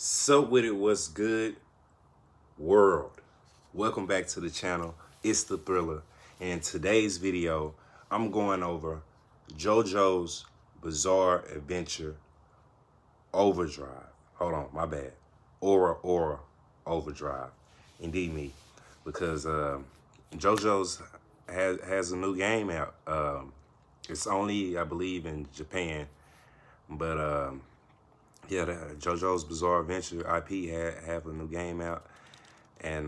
Sup with it, what's good, world? Welcome back to the channel. It's the Thriller. And in today's video, I'm going over Jojo's Bizarre Adventure Overdrive. Hold on, my bad. Ora Ora Overdrive. Indeed me. Because Jojo's has a new game out. It's only, I believe, in Japan. But yeah, JoJo's Bizarre Adventure IP have a new game out, and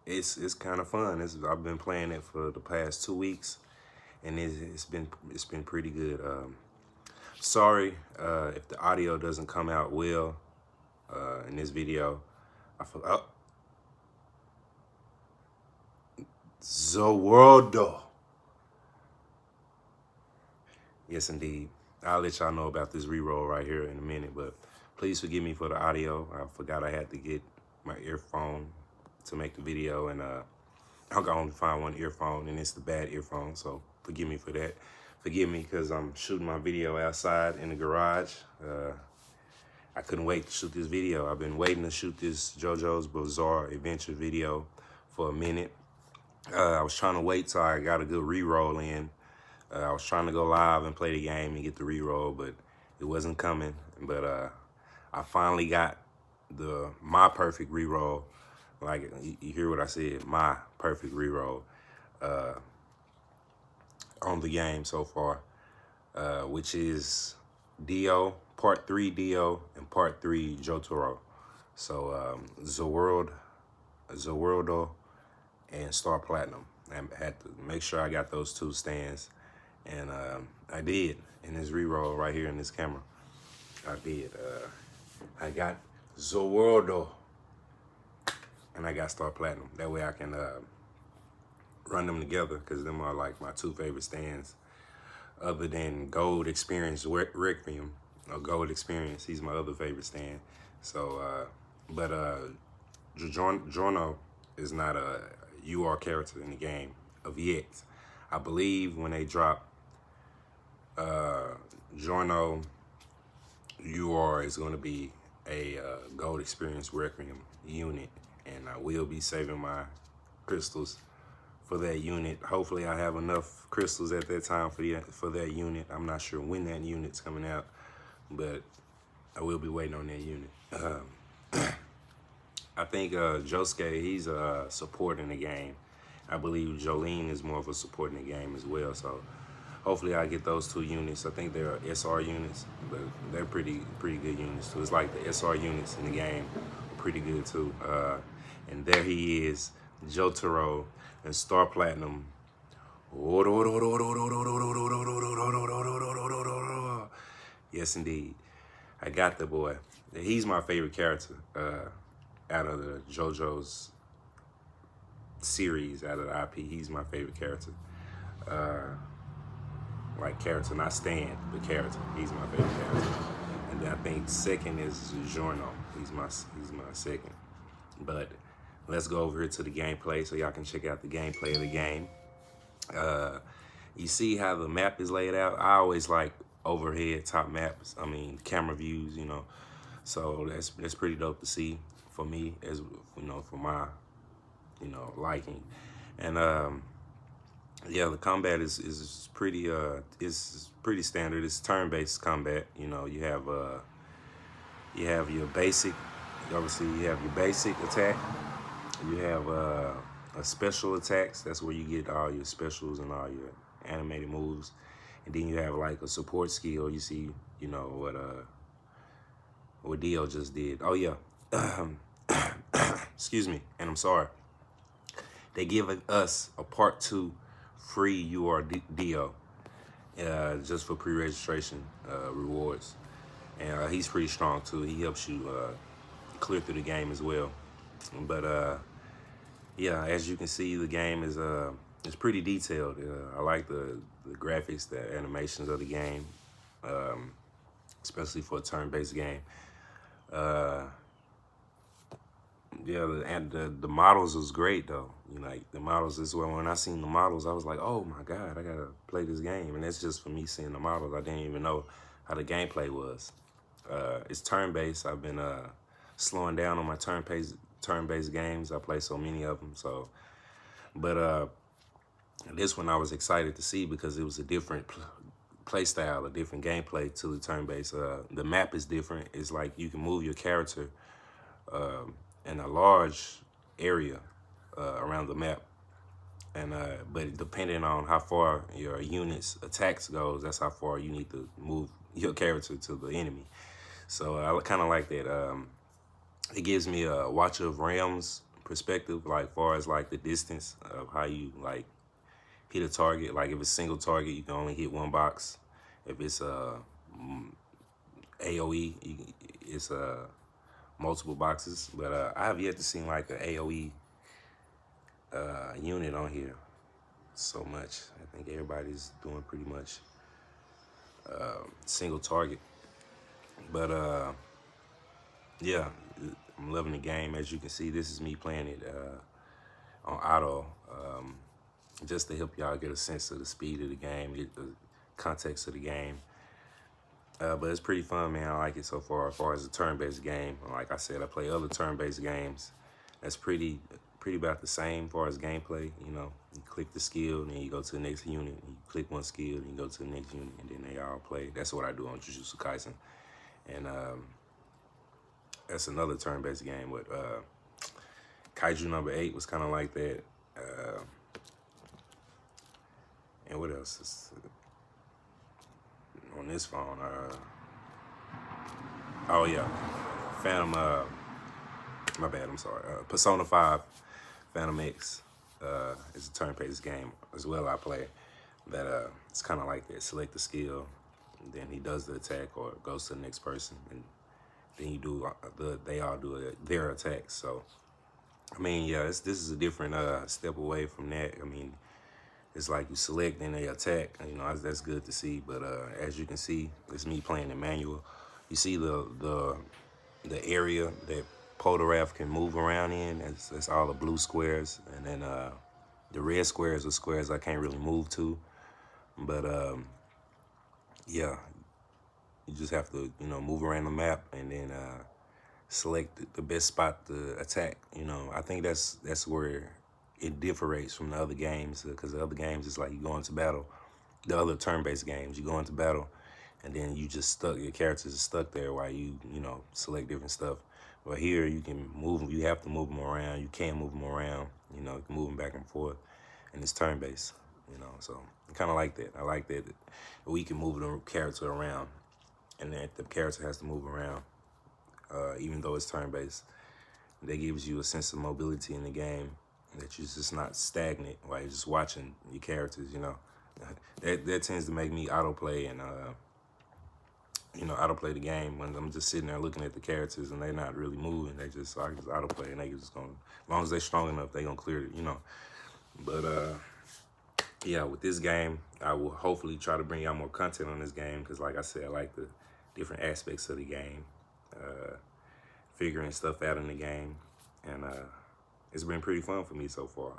it's kind of fun. I've been playing it for the past 2 weeks, and it's been pretty good. Sorry if the audio doesn't come out well in this video. I forgot. Zowordo. Yes, indeed. I'll let y'all know about this reroll right here in a minute, but please forgive me for the audio. I forgot I had to get my earphone to make the video, and I can only find one earphone, and it's the bad earphone, so forgive me for that. Forgive me because I'm shooting my video outside in the garage. I couldn't wait to shoot this video. I've been waiting to shoot this JoJo's Bizarre Adventure video for a minute. I was trying to wait till I got a good reroll in. I was trying to go live and play the game and get the reroll, but it wasn't coming. But I finally got my perfect reroll. Like, you hear what I said, my perfect reroll on the game so far, which is Dio, Part 3 Dio, and Part 3 Jotaro. So Zowordo, and Star Platinum. I had to make sure I got those two stands. And I did in this reroll right here in this camera. I did. I got Zowordo and I got Star Platinum. That way I can run them together, because them are like my two favorite stands, other than Gold Experience Requiem or Gold Experience. He's my other favorite stand. So, but Jojo is not a UR character in the game of yet. I believe when they drop Jojo, UR is going to be a Gold Experience Requiem unit, and I will be saving my crystals for that unit. Hopefully I have enough crystals at that time for that unit. I'm not sure when that unit's coming out, but I will be waiting on that unit. I think Josuke, he's a support in the game. I believe Jolene is more of a support in the game as well. So hopefully I get those two units. I think they're SR units, but they're pretty good units too. It's like the SR units in the game are pretty good too. And there he is, Jotaro and Star Platinum. Yes, indeed. I got the boy. He's my favorite character out of the JoJo's series, out of the IP. He's my favorite character. Like character, not stand, but character. He's my favorite character. And then I think second is Giorno. He's my second. But let's go over here to the gameplay so y'all can check out the gameplay of the game. You see how the map is laid out? I always like overhead top maps. I mean, camera views, you know. So that's pretty dope to see for me, as you know, for my liking. And yeah, the combat is pretty standard. It's turn-based combat. You know, you have your basic. Obviously, you have your basic attack. You have a special attacks. That's where you get all your specials and all your animated moves. And then you have like a support skill. You see, you know what Dio just did. Oh yeah, excuse me, and I'm sorry. They give us a part 2 free UR Dio just for pre-registration rewards. And he's pretty strong too. He helps you clear through the game as well. But yeah, as you can see, the game is it's pretty detailed. I like the graphics, the animations of the game, especially for a turn-based game. Yeah, and the models was great though. You know, like the models is when I seen the models, I was like, oh my God, I gotta play this game. And that's just for me seeing the models. I didn't even know how the gameplay was. It's turn-based. I've been slowing down on my turn-based games. I play so many of them. So, but this one I was excited to see because it was a different play style, a different gameplay to the turn-based. The map is different. It's like you can move your character in a large area around the map. And but depending on how far your unit's attacks goes, that's how far you need to move your character to the enemy. So I kind of like that. It gives me a Watcher of Realms perspective, like far as like the distance of how you like hit a target. Like if it's single target, you can only hit one box. If it's AOE, it's multiple boxes. But I have yet to see like an AOE unit on here so much. I think everybody's doing pretty much single target. But yeah, I'm loving the game. As you can see, this is me playing it on auto, just to help y'all get a sense of the speed of the game, get the context of the game. But it's pretty fun, man. I like it so far. As far as a turn-based game, like I said, I play other turn-based games. That's pretty about the same as far as gameplay. You know, you click the skill, and then you go to the next unit. You click one skill, and you go to the next unit, and then they all play. That's what I do on Jujutsu Kaisen. And that's another turn-based game. But Kaiju number 8 was kind of like that. And what else is on this phone? Oh yeah, Phantom. My bad. I'm sorry. Persona 5, Phantom X is a turn-based game as well. I play that. It's kind of like that. Select the skill, and then he does the attack or goes to the next person, and then you do they all do their attacks. So I mean, yeah, this is a different step away from that. I mean, it's like you select and they attack. You know, that's good to see. But as you can see, it's me playing the manual. You see the area that Polterrath can move around in. That's all the blue squares, and then the red squares are squares I can't really move to. But yeah, you just have to move around the map and then select the best spot to attack. You know, I think that's where it differs from the other games, because the other games is like you go into battle. The other turn-based games, you go into battle, and then you just stuck. Your characters are stuck there while you select different stuff. But here you can move. You have to move them around. You can move them around. You know, you can move them back and forth, and it's turn-based. You know, so I kind of like that. I like that we can move the character around, and that the character has to move around, even though it's turn-based. That gives you a sense of mobility in the game, that you're just not stagnant while you're just watching your characters. You know, that tends to make me autoplay and autoplay the game when I'm just sitting there looking at the characters and they're not really moving. I can just autoplay, and they just gonna, as long as they're strong enough, they gonna clear it. You know, but yeah, with this game, I will hopefully try to bring y'all more content on this game, because like I said, I like the different aspects of the game, figuring stuff out in the game, and it's been pretty fun for me so far.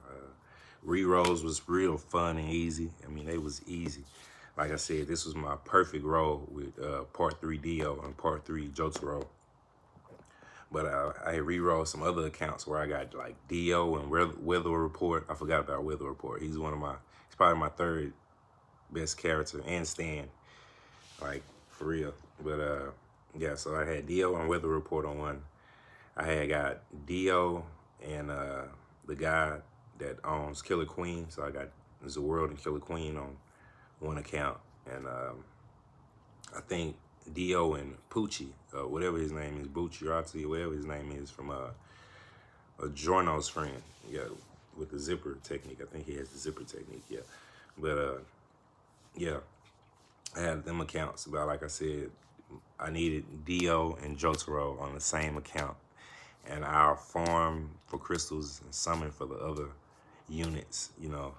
Rerolls was real fun and easy. I mean, they was easy. Like I said, this was my perfect roll with part 3 Dio and part 3 Jotaro. But I rerolled some other accounts where I got like Dio and Weather Report. I forgot about Weather Report. He's probably my third best character, and Stan, like for real. But yeah, so I had Dio and Weather Report on one. I had got Dio and the guy that owns Killer Queen. So I got The World and Killer Queen on one account, and I think Dio and Poochie, whatever his name is, Bucciarati, whatever his name is, from a Giorno's friend, yeah, with the zipper technique. I think he has the zipper technique, yeah. But yeah, I had them accounts. But like I said, I needed Dio and Jotaro on the same account, and I'll farm for crystals and summon for the other units. You know,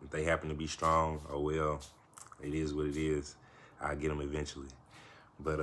if they happen to be strong, oh well, it is what it is. I'll get them eventually. But